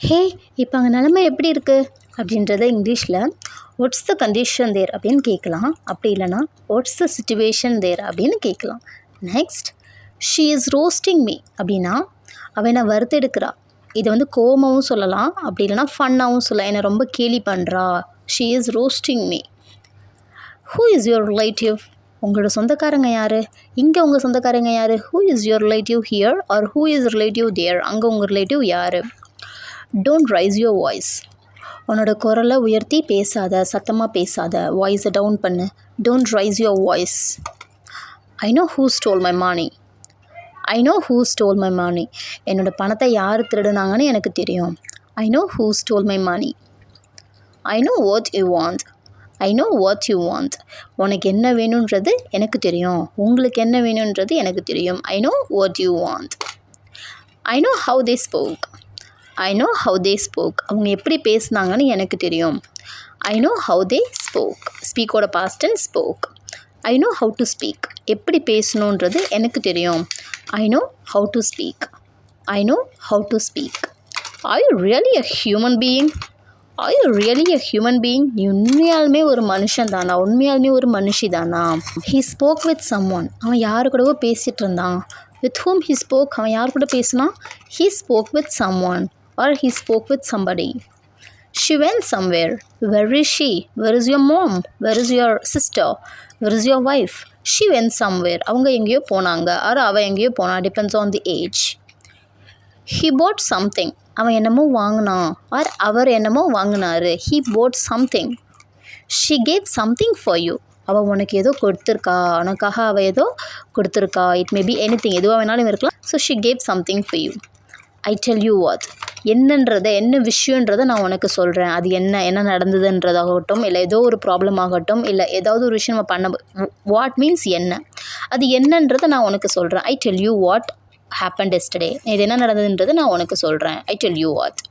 ஹே இப்போ அங்கே நிலமை எப்படி இருக்குது அப்படின்றத இங்கிலீஷில் வாட்ஸ் த கண்டிஷன் தேர் அப்படின்னு கேட்கலாம். அப்படி இல்லைனா வாட்ஸ் த சிச்சுவேஷன் தேர் அப்படின்னு கேட்கலாம். Next she is roasting me அப்படின்னா அவள் என்னை வறுத்தெடுக்கிறா. இதை வந்து கோவமாகவும் சொல்லலாம், அப்படி இல்லைனா ஃபன்னாகவும் சொல்லலாம். என்னை ரொம்ப கேலி பண்ணுறா. She is roasting me. Who is your relative? உங்களோட சொந்தக்காரங்க யார்? இங்கே உங்கள் சொந்தக்காரங்க யார்? Who is your relative here or who is relative there? அங்கே உங்கள் ரிலேட்டிவ் யார்? Don't raise your voice. உன்னோட குரலை உயர்த்தி பேசாத, சத்தமாக பேசாத, வாய்ஸை டவுன் பண்ணு. Don't raise your voice. I know who stole my money. I know who stole my money. என்னோடய பணத்தை யார் திருடுனாங்கன்னு எனக்கு தெரியும். I know who stole my money. I know what you want. I know what you want. உனக்கு என்ன வேணுன்றது எனக்கு தெரியும். உங்களுக்கு என்ன வேணுன்றது எனக்கு தெரியும். I know what you want. I know how they spoke. I know how they spoke. அவங்க எப்படி பேசுனாங்கன்னு எனக்கு தெரியும். I know how they spoke. ஸ்பீக்கோட past tense spoke. I know how to speak. எப்படி பேசணுன்றது எனக்கு தெரியும். I know how to speak. I know how to speak. Are you really a human being? Are you really a human being? நீ உண்மையாலுமே ஒரு மனுஷன் தானா? உண்மையாலுமே ஒரு மனுஷி தானா? He spoke with someone. அவன் யாரு கூடவோ பேசிகிட்டு இருந்தான். With whom he spoke. அவன் யார் கூட பேசினான்? He spoke with someone or he spoke with somebody. She went somewhere. Where is she? Where is your mom? Where is your sister? Where is your wife? She went somewhere. அவங்க எங்கேயோ போனாங்க, or அவ எங்கேயோ போனா. Depends on the age. He bought something. அவன் என்னமோ வாங்கினான், or அவர் என்னமோ வாங்கினாரு. He bought something. She gave something for you. அவள் உனக்கு ஏதோ கொடுத்துருக்கா, உனக்காக அவள் ஏதோ கொடுத்துருக்கா. இட் மே பி எனிதிங், எதுவாக வேணாலும் இருக்கலாம். So she gave something for you. I tell you what. என்னன்றதை, என்ன விஷயன்றதை நான் உனக்கு சொல்கிறேன். அது என்ன நடந்ததுன்றதாகட்டும், இல்லை ஏதோ ஒரு ப்ராப்ளம் ஆகட்டும், இல்லை ஏதாவது ஒரு விஷயம் நம்ம பண்ண. வாட் மீன்ஸ் என்ன, அது என்னன்றதை நான் உனக்கு சொல்கிறேன். I tell you what happened yesterday. இது என்ன நடந்ததுன்றதை நான் உனக்கு சொல்கிறேன். I tell you what.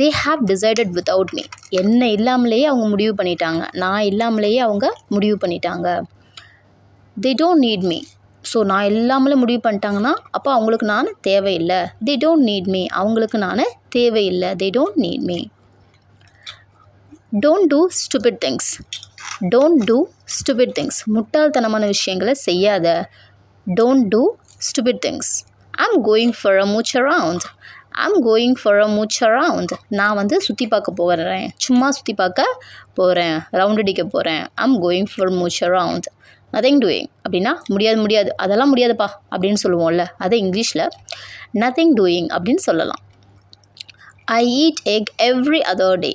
They have decided without me. என்ன இல்லாமலேயே அவங்க முடிவு பண்ணிட்டாங்க. நான் இல்லாமலேயே அவங்க முடிவு பண்ணிட்டாங்க. They don't need me. So நான் இல்லாமலும் முடிவு பண்ணிட்டாங்கன்னா அப்போ அவங்களுக்கு நான் தேவையில்லை. They don't need me. அவங்களுக்கு நான் தேவையில்லை. They don't need me. Don't do stupid things. Don't do stupid things. முட்டாள்தனமான விஷயங்களை செய்யாத. Don't do stupid things. I'm going for a much around. I'm going for a much around. நான் வந்து சுற்றி பார்க்க போகிறேன். சும்மா சுற்றி பார்க்க போகிறேன். ரவுண்ட் அடிக்க போகிறேன். I'm going for much around. Nothing doing அப்படின்னா முடியாது, அதெல்லாம் முடியாதுப்பா அப்படின்னு சொல்லுவோம்ல, அதை இங்கிலீஷில் நத்திங் டூயிங் அப்படின்னு சொல்லலாம். I eat egg every other day.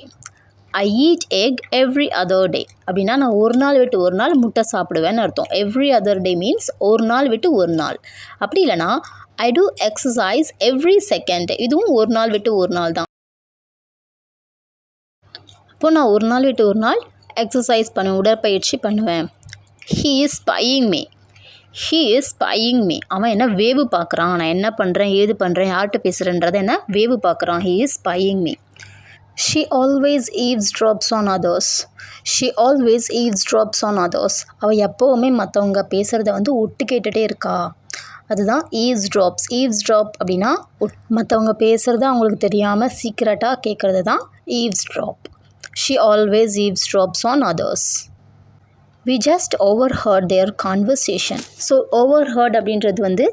I eat egg every other day அப்படின்னா நான் ஒரு நாள் விட்டு ஒரு நாள் முட்டை சாப்பிடுவேன்னு அர்த்தம். எவ்ரி அதர் டே மீன்ஸ் ஒரு நாள் விட்டு ஒரு நாள். அப்படி இல்லைனா ஐ டூ எக்ஸசைஸ் எவ்ரி செகண்ட். இதுவும் ஒரு நாள் விட்டு ஒரு நாள் தான். அப்போது நான் ஒரு நாள் விட்டு ஒரு நாள் எக்ஸசைஸ் பண்ணுவேன், உடற்பயிற்சி பண்ணுவேன். He is spying me. He is spying me. அவன் என்ன வேவு பார்க்குறான். நான் என்ன பண்ணுறேன், ஏது பண்ணுறேன், யார்கிட்ட பேசுகிறேன்றதை என்ன வேவு பார்க்குறான். He is spying me. She always eavesdrops on others. She always eavesdrops on others. அவள் எப்போவுமே மற்றவங்க பேசுகிறத வந்து ஒட்டு கேட்டுகிட்டே இருக்கா. அதுதான் eavesdrops. eavesdrop அப்படின்னா மற்றவங்க பேசுகிறத அவங்களுக்கு தெரியாமல் சீக்ரெட்டாக கேட்குறது தான் eavesdrop. She always eavesdrops on others. We just overheard their conversation. So overheard அப்படின்றது வந்து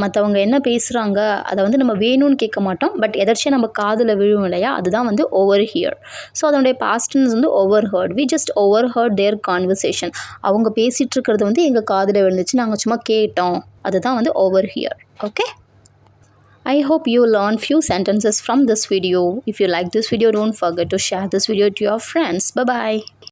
மற்றவங்க என்ன பேசுகிறாங்க அதை வந்து நம்ம வேணும்னு கேட்க மாட்டோம், பட் எதாச்சும் நம்ம காதில் விழுவும் இல்லையா, அதுதான் வந்து overhear. ஸோ அதனுடைய past tense வந்து overheard. We just overheard their conversation. அவங்க பேசிகிட்டு இருக்கிறது வந்து எங்கள் காதில் விழுந்துச்சு, நாங்கள் சும்மா கேட்டோம். அதுதான் வந்து overhear. Okay? I hope you learn few sentences from this video. If you like this video, don't forget to share this video to your friends. Bye bye.